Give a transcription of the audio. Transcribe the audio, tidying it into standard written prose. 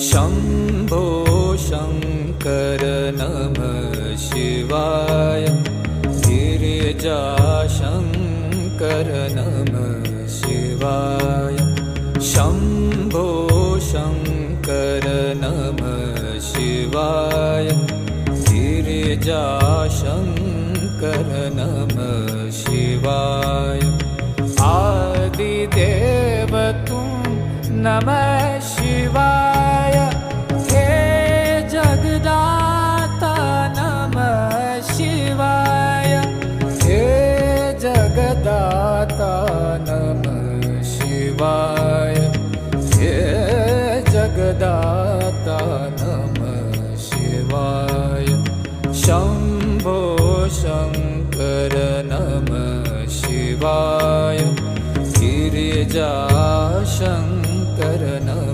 शम्भो शङ्कर नमः शिवाय। गिरिजाशङ्कर नमः शिवाय। शम्भो शङ्कर नमः शिवाय। गिरिजाशङ्कर नमः शिवाय। आदिदेव तुम नमः शिवाय। हे जगदाता नमः शिवाय। हे जगदाता नमः शिवाय। हे जगदाता नमः शिवाय। शम्भो शङ्कर नमः शिवाय। गिरिजाशङ्कर नमः